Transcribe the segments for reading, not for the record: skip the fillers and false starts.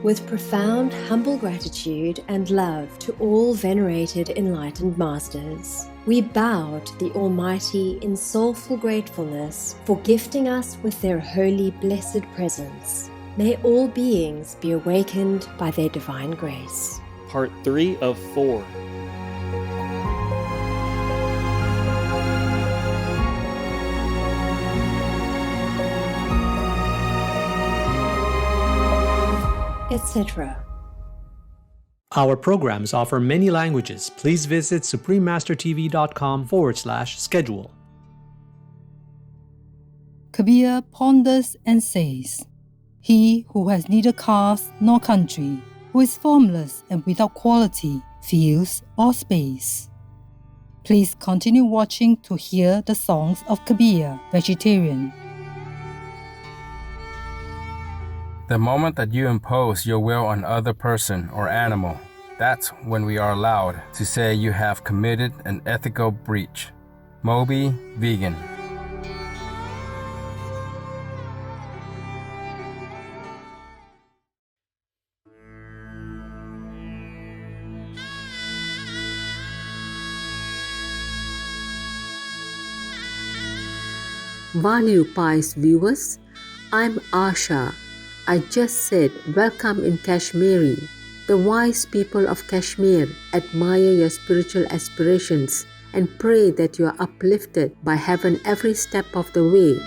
With profound, humble gratitude and love to all venerated enlightened masters, we bow to the Almighty in soulful gratefulness for gifting us with their holy, blessed presence. May all beings be awakened by their divine grace. Part 3 of 4. Etc. Our programs offer many languages. Please visit suprememastertv.com/schedule. Kabir ponders and says, "He who has neither caste nor country, who is formless and without quality, fields or space." Please continue watching to hear the songs of Kabir, vegetarian. The moment that you impose your will on other person or animal, that's when we are allowed to say you have committed an ethical breach. Moby, vegan. Value Pies viewers, I'm Asha. I just said welcome in Kashmiri. The wise people of Kashmir admire your spiritual aspirations and pray that you are uplifted by heaven every step of the way.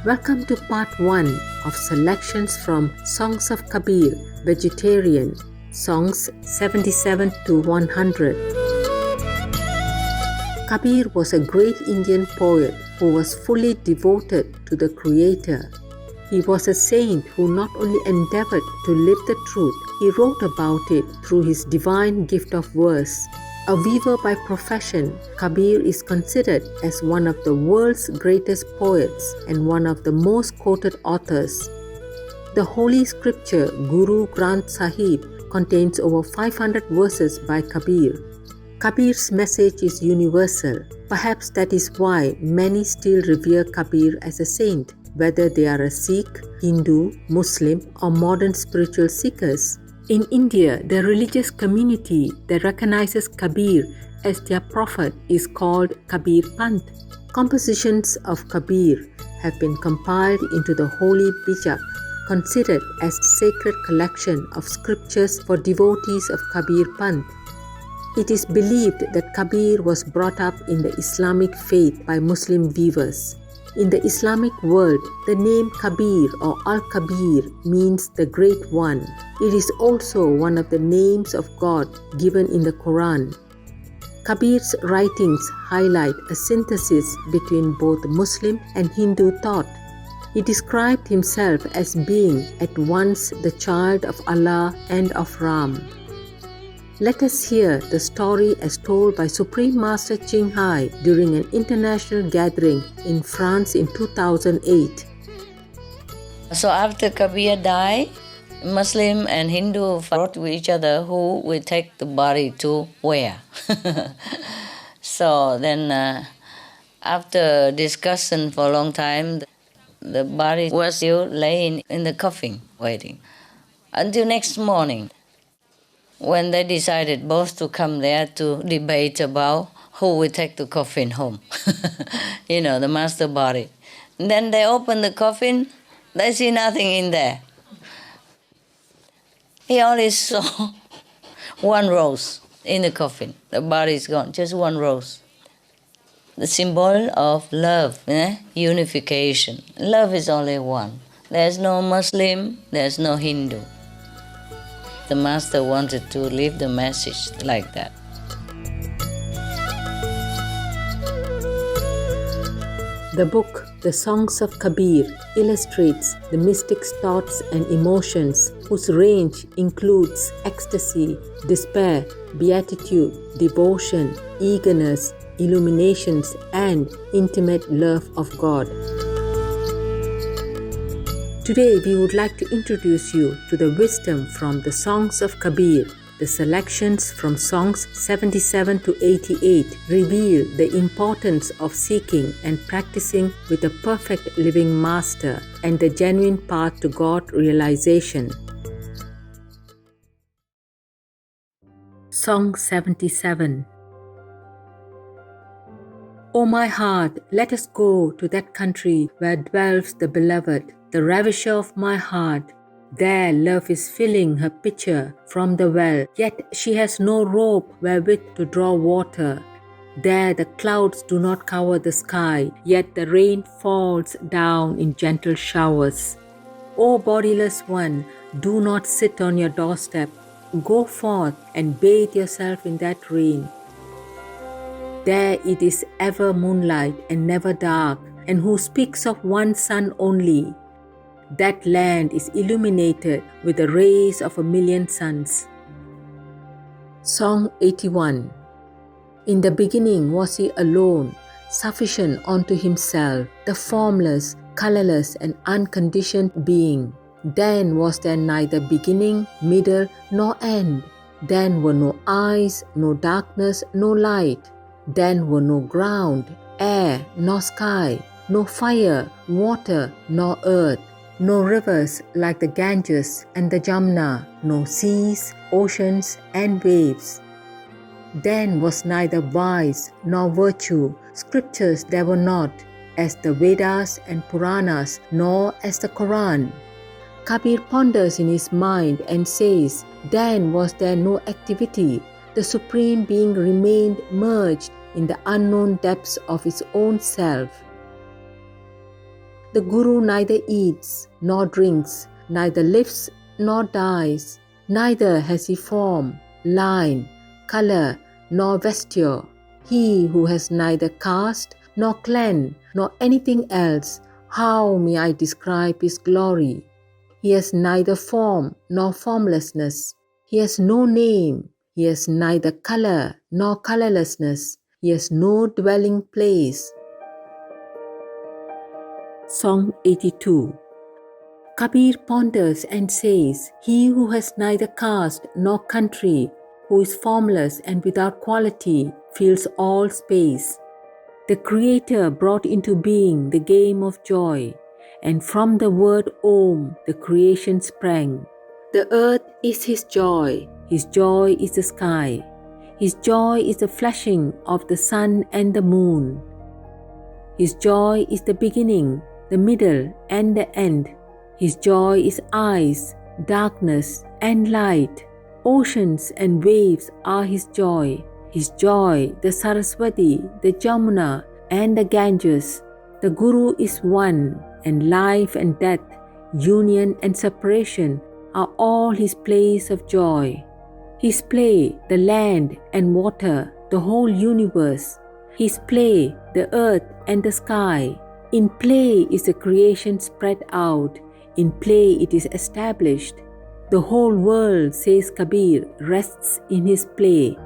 Welcome to part 1 of selections from Songs of Kabir, Vegetarian, Songs 77 to 100. Kabir was a great Indian poet who was fully devoted to the Creator. He was a saint who not only endeavored to live the truth, he wrote about it through his divine gift of verse. A weaver by profession, Kabir is considered as one of the world's greatest poets and one of the most quoted authors. The Holy Scripture, Guru Granth Sahib, contains over 500 verses by Kabir. Kabir's message is universal. Perhaps that is why many still revere Kabir as a saint, whether they are a Sikh, Hindu, Muslim, or modern spiritual seekers. In India, the religious community that recognizes Kabir as their prophet is called Kabir Panth. Compositions of Kabir have been compiled into the Holy Bijak, considered as sacred collection of scriptures for devotees of Kabir Panth. It is believed that Kabir was brought up in the Islamic faith by Muslim weavers. In the Islamic world, the name Kabir or Al-Kabir means the Great One. It is also one of the names of God given in the Quran. Kabir's writings highlight a synthesis between both Muslim and Hindu thought. He described himself as being at once the child of Allah and of Ram. Let us hear the story as told by Supreme Master Ching Hai during an international gathering in France in 2008. So after Kabir died, Muslim and Hindu fought with each other who will take the body to where. So then after discussion for a long time, the body was still laying in the coffin waiting until next morning, when they decided both to come there to debate about who will take the coffin home. The master body. And then they open the coffin, they see nothing in there. He only saw one rose in the coffin. The body is gone, just one rose. The symbol of love, unification. Love is only one. There's no Muslim, there's no Hindu. The master wanted to leave the message like that. The book, The Songs of Kabir, illustrates the mystic's thoughts and emotions, whose range includes ecstasy, despair, beatitude, devotion, eagerness, illuminations, and intimate love of God. Today we would like to introduce you to the wisdom from the Songs of Kabir, The selections from songs 77 to 88 reveal the importance of seeking and practicing with a perfect living master and the genuine path to God realization. Song 77. O my heart, let us go to that country where dwells the beloved, the ravisher of my heart. There love is filling her pitcher from the well, yet she has no rope wherewith to draw water. There the clouds do not cover the sky, yet the rain falls down in gentle showers. O bodiless one, do not sit on your doorstep. Go forth and bathe yourself in that rain. There it is ever moonlight and never dark, and who speaks of one sun only. That land is illuminated with the rays of a million suns. Song 81. In the beginning was he alone, sufficient unto himself, the formless, colorless, and unconditioned being. Then was there neither beginning, middle, nor end. Then were no eyes, no darkness, no light. Then were no ground, air, nor sky, no fire, water, nor earth. No rivers like the Ganges and the Jamna, no seas, oceans, and waves. Then was neither vice nor virtue, scriptures there were not, as the Vedas and Puranas, nor as the Quran. Kabir ponders in his mind and says, then was there no activity, the Supreme Being remained merged in the unknown depths of his own self. The Guru neither eats nor drinks, neither lives nor dies, neither has he form, line, color, nor vesture. He who has neither caste, nor clan, nor anything else, how may I describe his glory? He has neither form nor formlessness. He has no name. He has neither color nor colorlessness. He has no dwelling place. Song 82. Kabir ponders and says, he who has neither caste nor country, who is formless and without quality, fills all space. The Creator brought into being the game of joy, and from the word Om the creation sprang. The earth is his joy is the sky. His joy is the flashing of the sun and the moon. His joy is the beginning, the middle, and the end. His joy is eyes, darkness, and light. Oceans and waves are his joy. His joy, the Saraswati, the Jamuna, and the Ganges. The Guru is one, and life and death, union and separation are all his plays of joy. His play, the land and water, the whole universe. His play, the earth and the sky. In play is the creation spread out. In play it is established. The whole world, says Kabir, rests in his play.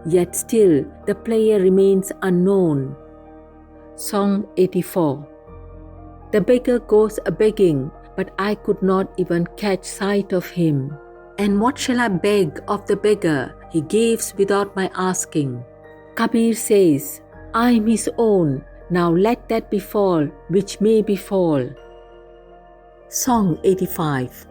Yet still the player remains unknown. Song 84. The beggar goes a-begging, but I could not even catch sight of him. And what shall I beg of the beggar? He gives without my asking. Kabir says, I am his own. Now let that befall which may befall. Song 85.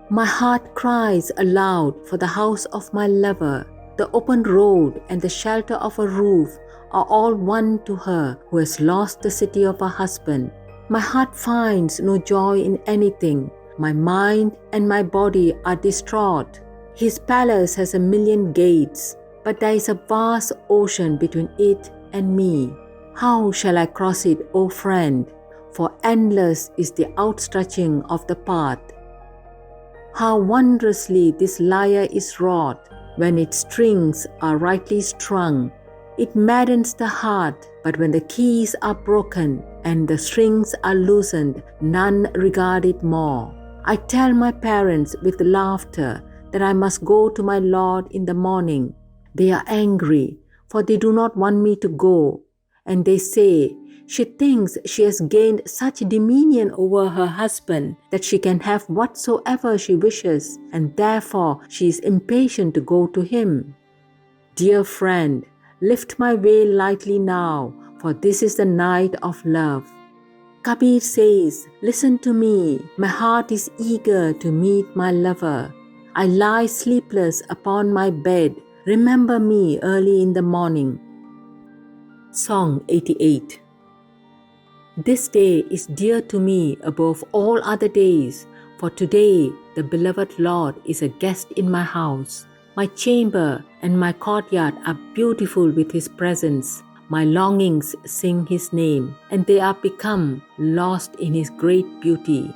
My heart cries aloud for the house of my lover. The open road and the shelter of a roof are all one to her who has lost the city of her husband. My heart finds no joy in anything. My mind and my body are distraught. His palace has 1,000,000 gates, but there is a vast ocean between it and me. How shall I cross it, O friend? For endless is the outstretching of the path. How wondrously this lyre is wrought when its strings are rightly strung. It maddens the heart, but when the keys are broken and the strings are loosened, none regard it more. I tell my parents with laughter that I must go to my Lord in the morning. They are angry, for they do not want me to go, and they say, She thinks she has gained such dominion over her husband that she can have whatsoever she wishes, and therefore she is impatient to go to him. Dear friend, lift my veil lightly now, for this is the night of love. Kabir says, listen to me, my heart is eager to meet my lover. I lie sleepless upon my bed, remember me early in the morning. Song 88. This day is dear to me above all other days, for today the beloved Lord is a guest in my house. My chamber and my courtyard are beautiful with his presence. My longings sing his name, and they are become lost in his great beauty.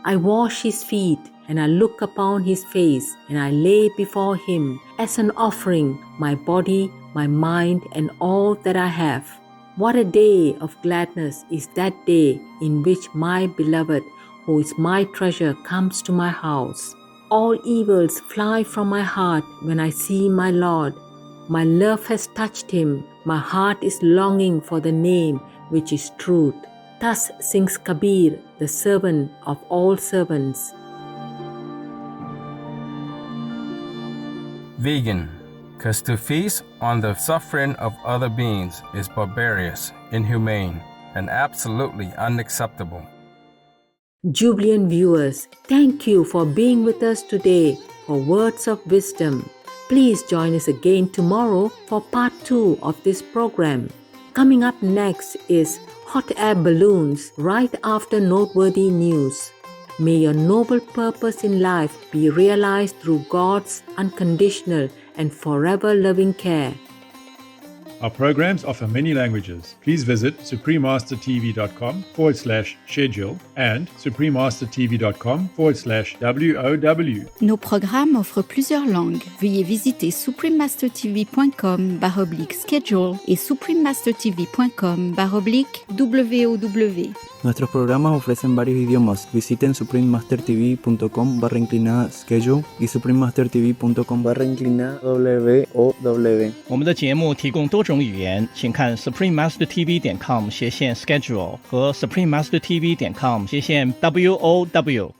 I wash his feet, and I look upon his face, and I lay before him as an offering my body, my mind, and all that I have. What a day of gladness is that day in which my beloved, who is my treasure, comes to my house. All evils fly from my heart when I see my Lord. My love has touched him. My heart is longing for the name which is truth. Thus sings Kabir, the servant of all servants. Vegan, because to feast on the suffering of other beings is barbarous, inhumane, and absolutely unacceptable. Jubilant viewers, thank you for being with us today for Words of Wisdom. Please join us again tomorrow for part 2 of this program. Coming up next is Hot Air Balloons right after Noteworthy News. May your noble purpose in life be realized through God's unconditional and forever loving care. Our programs offer many languages. Please visit suprememastertv.com/schedule and suprememastertv.com/WOW. Nos programmes offrent plusieurs langues. Veuillez visiter suprememastertv.com/schedule et suprememastertv.com/WOW. Nuestros programas ofrecen varios idiomas. Visiten suprememastertv.com/schedule y suprememastertv.com/WOW. 我们的节目提供多种语言，请看 suprememastertv.com/schedule 和 suprememastertv.com/WOW。